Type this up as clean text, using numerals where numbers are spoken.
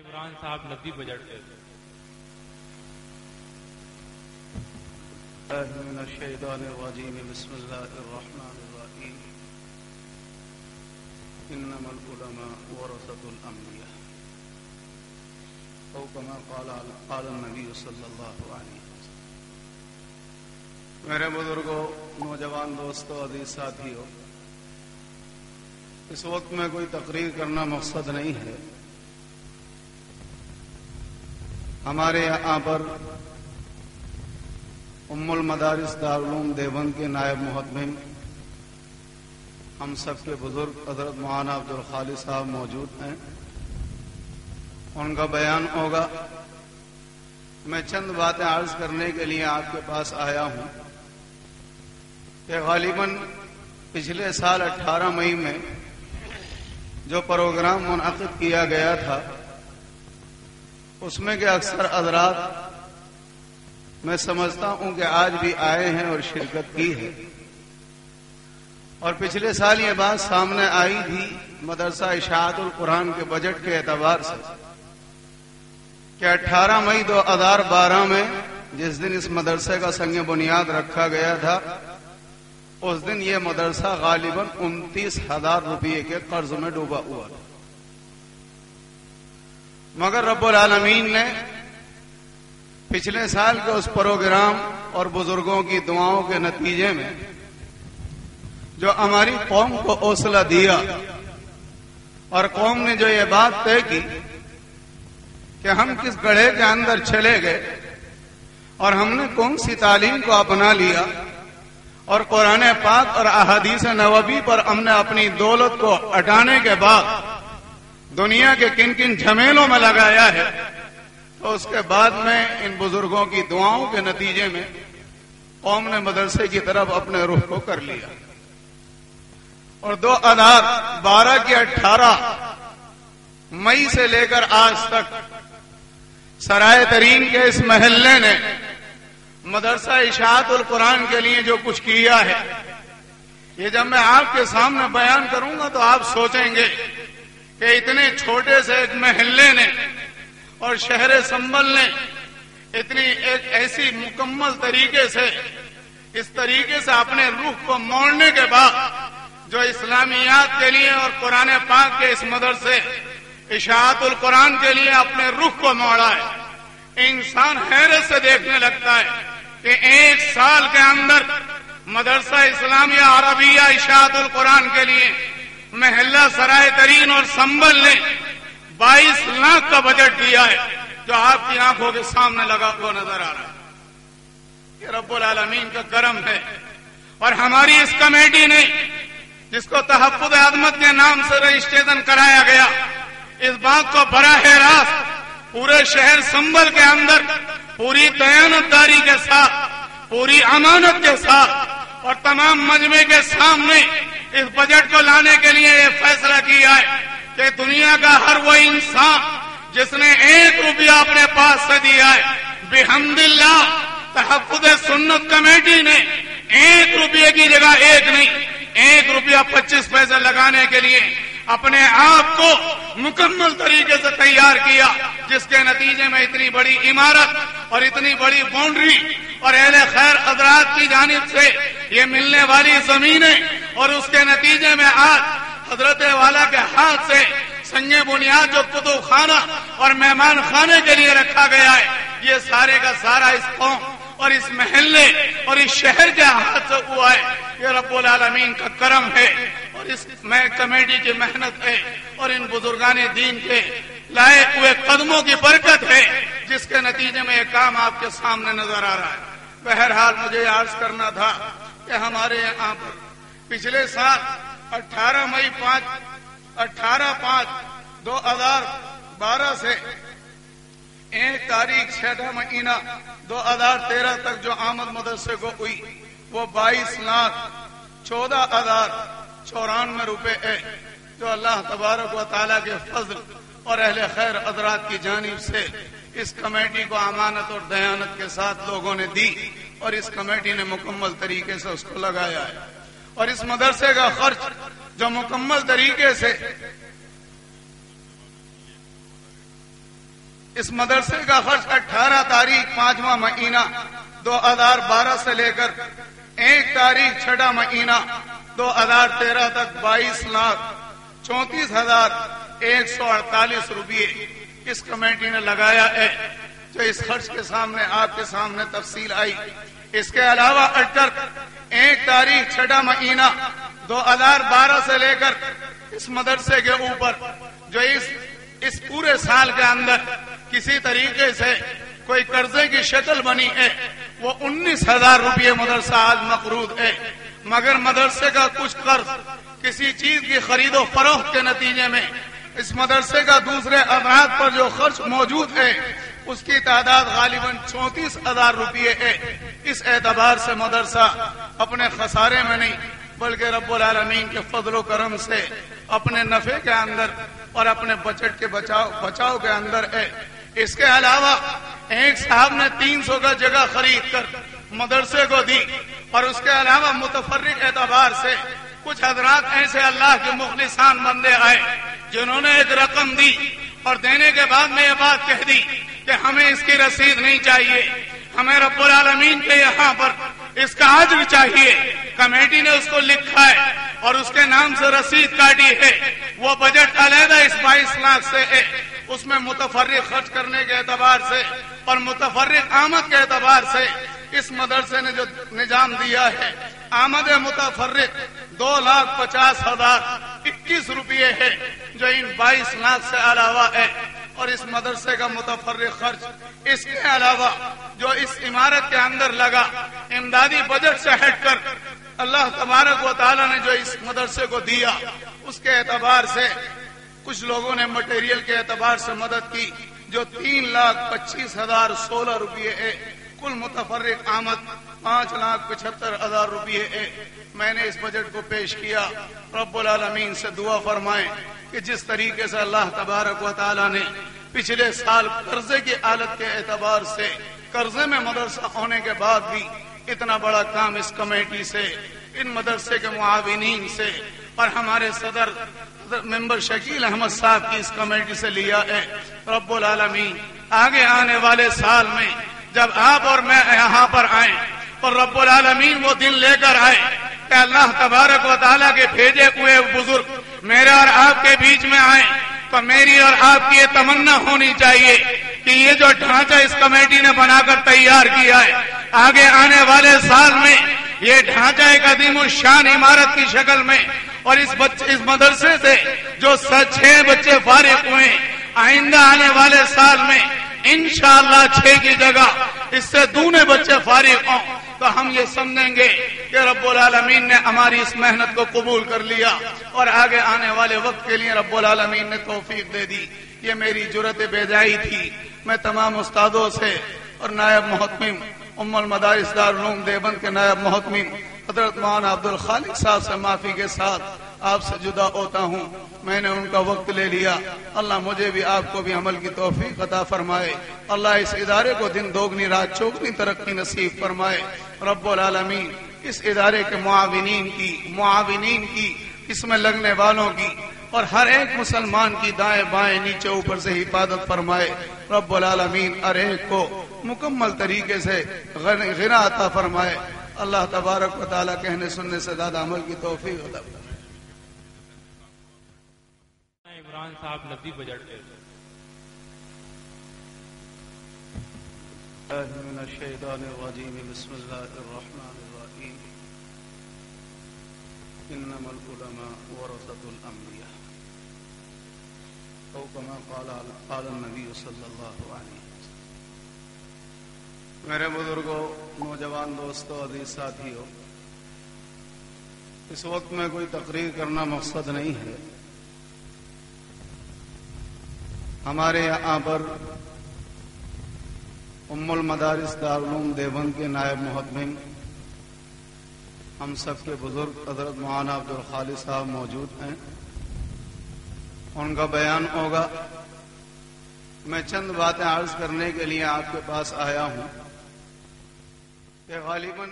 عمران صاحب ندی بجڑتے تھے. من الشیطان الرجیم بسم اللہ الرحمن الرحیم انما العلماء ورثۃ الانبیاء او کما قال النبی صلی اللہ علیہ وسلم. میرے بزرگوں، نوجوان دوستوں، عزیز ساتھیوں، اس وقت میں کوئی تقریر کرنا مقصد نہیں ہے. ہمارے یہاں پر ام المدارس دارالعلوم دیوبند کے نائب محتمم ہم سب کے بزرگ حضرت مولانا عبدالخالق صاحب موجود ہیں. ان کا بیان ہوگا. میں چند باتیں عرض کرنے کے لیے آپ کے پاس آیا ہوں کہ غالباً پچھلے سال 18 مئی میں جو پروگرام منعقد کیا گیا تھا اس میں کہ اکثر حضرات میں سمجھتا ہوں کہ آج بھی آئے ہیں اور شرکت کی ہے. اور پچھلے سال یہ بات سامنے آئی تھی مدرسہ اشاعت القرآن کے بجٹ کے اعتبار سے کہ 18 مئی 2012 میں جس دن اس مدرسے کا سنگ بنیاد رکھا گیا تھا اس دن یہ مدرسہ غالباً 29,000 روپئے کے قرض میں ڈوبا ہوا تھا. مگر رب العالمین نے پچھلے سال کے اس پروگرام اور بزرگوں کی دعاؤں کے نتیجے میں جو ہماری قوم کو حوصلہ دیا اور قوم نے جو یہ بات طے کی کہ ہم کس گڑھے کے اندر چلے گئے اور ہم نے کون سی تعلیم کو اپنا لیا اور قرآن پاک اور احادیث نبوی پر ہم نے اپنی دولت کو ہٹانے کے بعد دنیا کے کن کن جھمیلوں میں لگایا ہے، تو اس کے بعد میں ان بزرگوں کی دعاؤں کے نتیجے میں قوم نے مدرسے کی طرف اپنے رخ کو کر لیا. اور 2012 کی 18 مئی سے لے کر آج تک سرائے ترین کے اس محلے نے مدرسہ اشاعت القرآن کے لیے جو کچھ کیا ہے، یہ جب میں آپ کے سامنے بیان کروں گا تو آپ سوچیں گے کہ اتنے چھوٹے سے ایک محلے نے اور شہر سنبل نے اتنی ایک ایسی مکمل طریقے سے اس طریقے سے اپنے روح کو موڑنے کے بعد جو اسلامیات کے لیے اور قرآن پاک کے اس مدرسے اشاعت القرآن کے لیے اپنے روح کو موڑا ہے. انسان حیرت سے دیکھنے لگتا ہے کہ ایک سال کے اندر مدرسہ اسلامیہ عربیہ اشاعت القرآن کے لیے محلہ سرائے ترین اور سنبل نے 22 لاکھ کا بجٹ دیا ہے، جو آپ کی آنکھوں کے سامنے لگا ہوا نظر آ رہا ہے. یہ رب العالمین کا کرم ہے. اور ہماری اس کمیٹی نے جس کو تحفظ عظمت کے نام سے رجسٹریشن کرایا گیا، اس بات کو براہ راست پورے شہر سنبل کے اندر پوری دیانتداری کے ساتھ، پوری امانت کے ساتھ اور تمام مجمع کے سامنے اس بجٹ کو لانے کے لیے یہ فیصلہ کیا ہے کہ دنیا کا ہر وہ انسان جس نے 1 روپیہ اپنے پاس سے دیا ہے، بحمداللہ تحفظ سنت کمیٹی نے 1 روپیے کی جگہ 1 نہیں 1 روپیہ 25 پیسے لگانے کے لیے اپنے آپ کو مکمل طریقے سے تیار کیا، جس کے نتیجے میں اتنی بڑی عمارت اور اتنی بڑی باؤنڈری اور اہل خیر حضرات کی جانب سے یہ ملنے والی زمینیں اور اس کے نتیجے میں آج حضرت والا کے ہاتھ سے سنگ بنیاد جو کتب خانہ اور مہمان خانے کے لیے رکھا گیا ہے، یہ سارے کا سارا اس قوم اور اس محلے اور اس شہر کے ہاتھ سے ہوا ہے. یہ رب العالمین کا کرم ہے اور اس میں کمیٹی کی محنت ہے اور ان بزرگان دین کے لائے ہوئے قدموں کی برکت ہے، جس کے نتیجے میں یہ کام آپ کے سامنے نظر آ رہا ہے. بہرحال مجھے عرض کرنا تھا کہ ہمارے یہاں پر پچھلے سال 18/5/2012 سے 1 تاریخ 6 مہینہ 2013 تک جو آمد مدرسے کو ہوئی وہ 22,14,094 روپے ہے، جو اللہ تبارک و تعالیٰ کے فضل اور اہل خیر حضرات کی جانب سے اس کمیٹی کو امانت اور دیانت کے ساتھ لوگوں نے دی اور اس کمیٹی نے مکمل طریقے سے اس کو لگایا ہے. اور اس مدرسے کا خرچ جو مکمل طریقے سے اس مدرسے کا خرچ 18 تاریخ 5واں مہینہ 2012 سے لے کر 1 تاریخ 6واں مہینہ 2013 تک 22,34,148 روپئے اس کمیٹی نے لگایا ہے، جو اس خرچ کے سامنے آپ کے سامنے تفصیل آئی۔ اس کے علاوہ 1 تاریخ 6واں مہینہ 2012 سے لے کر اس مدرسے کے اوپر جو اس پورے سال کے اندر کسی طریقے سے کوئی قرضے کی شکل بنی ہے، وہ 19,000 روپئے مدرسہ آج مقروض ہے۔ مگر مدرسے کا کچھ قرض کسی چیز کی خرید و فروخت کے نتیجے میں اس مدرسے کا دوسرے افراد پر جو خرچ موجود ہے اس کی تعداد غالباً 34,000 روپئے ہے۔ اس اعتبار سے مدرسہ اپنے خسارے میں نہیں بلکہ رب العالمین کے فضل و کرم سے اپنے نفع کے اندر اور اپنے بچت کے بچاؤ کے اندر ہے۔ اس کے علاوہ ایک صاحب نے 300 کا جگہ خرید کر مدرسے کو دی، اور اس کے علاوہ متفرق اعتبار سے کچھ حضرات ایسے اللہ کے مخلصان بندے آئے جنہوں نے ایک رقم دی اور دینے کے بعد میں یہ بات کہہ دی کہ ہمیں اس کی رسید نہیں چاہیے، ہمیں رب العالمین کے یہاں پر اس کا اجر چاہیے۔ کمیٹی نے اس کو لکھا ہے اور اس کے نام سے رسید کاٹی ہے، وہ بجٹ علیحدہ اس 22 لاکھ سے ہے۔ اس میں متفرق خرچ کرنے کے اعتبار سے اور متفرق آمد کے اعتبار سے اس مدرسے نے جو نظام دیا ہے، آمد متفرق 2,50,021 روپئے ہے، جو ان 22 لاکھ سے علاوہ ہے۔ اور اس مدرسے کا متفرق خرچ اس کے علاوہ جو اس عمارت کے اندر لگا امدادی بجٹ سے ہٹ کر اللہ تبارک و تعالی نے جو اس مدرسے کو دیا، اس کے اعتبار سے کچھ لوگوں نے مٹیریل کے اعتبار سے مدد کی جو 3,25,016 روپئے ہے۔ کل متفرق آمد 5,75,000 روپئے ہے۔ میں نے اس بجٹ کو پیش کیا، رب العالمین سے دعا فرمائیں کہ جس طریقے سے اللہ تبارک و تعالی نے پچھلے سال قرضے کی حالت کے اعتبار سے قرضے میں مدرسہ ہونے کے بعد بھی اتنا بڑا کام اس کمیٹی سے، ان مدرسے کے معاونین سے اور ہمارے صدر ممبر شکیل احمد صاحب کی اس کمیٹی سے لیا ہے، رب العالمین آگے آنے والے سال میں جب آپ اور میں یہاں پر آئیں اور رب العالمین وہ دن لے کر آئے کہ اللہ تبارک و تعالیٰ کے بھیجے ہوئے بزرگ میرے اور آپ کے بیچ میں آئیں، تو میری اور آپ کی یہ تمنا ہونی چاہیے کہ یہ جو ڈھانچہ اس کمیٹی نے بنا کر تیار کیا ہے، آگے آنے والے سال میں یہ ڈھانچہ ایک عظیم الشان عمارت کی شکل میں، اور اس مدرسے سے جو 6 بچے فارغ ہوئے، آئندہ آنے والے سال میں انشاءاللہ 6 کی جگہ اس سے دونے بچے فارغ ہوں، تو ہم یہ سمجھیں گے کہ رب العالمین نے ہماری اس محنت کو قبول کر لیا اور آگے آنے والے وقت کے لیے رب العالمین نے توفیق دے دی۔ یہ میری جرأت بیجائی تھی۔ میں تمام استادوں سے اور نائب محتمم المدارس دارالعلوم دیوبند کے نائب محتمم حضرت مولانا عبدالخالق صاحب سے معافی کے ساتھ آپ سے جدا ہوتا ہوں۔ میں نے ان کا وقت لے لیا، اللہ مجھے بھی آپ کو بھی عمل کی توفیق عطا فرمائے، اللہ اس ادارے کو دن دوگنی رات چوگنی ترقی نصیب فرمائے، رب العالمین اس ادارے کے معاونین کی اس میں لگنے والوں کی اور ہر ایک مسلمان کی دائیں بائیں نیچے اوپر سے حفاظت فرمائے، رب العالمین ہر ایک کو مکمل طریقے سے غنا عطا فرمائے، اللہ تبارک و تعالیٰ کہنے سننے سے زیادہ عمل کی توفیق عطا فرمائے۔ عمران صاحب ندی بجٹ دے من الشیطان الرجیم بسم اللہ الرحمن الرحیم انما العلماء ورثۃ الانبیاء او کما قال النبی صلی اللہ علیہ وسلم۔ میرے بزرگوں، نوجوان دوستوں، عزیز ساتھیوں، اس وقت میں کوئی تقریر کرنا مقصد نہیں ہے۔ ہمارے یہاں پر ام المدارس دارالعلوم دیوبند کے نائب محتمم ہم سب کے بزرگ حضرت مولانا عبدالخالق صاحب موجود ہیں، ان کا بیان ہوگا۔ میں چند باتیں عرض کرنے کے لیے آپ کے پاس آیا ہوں کہ غالباً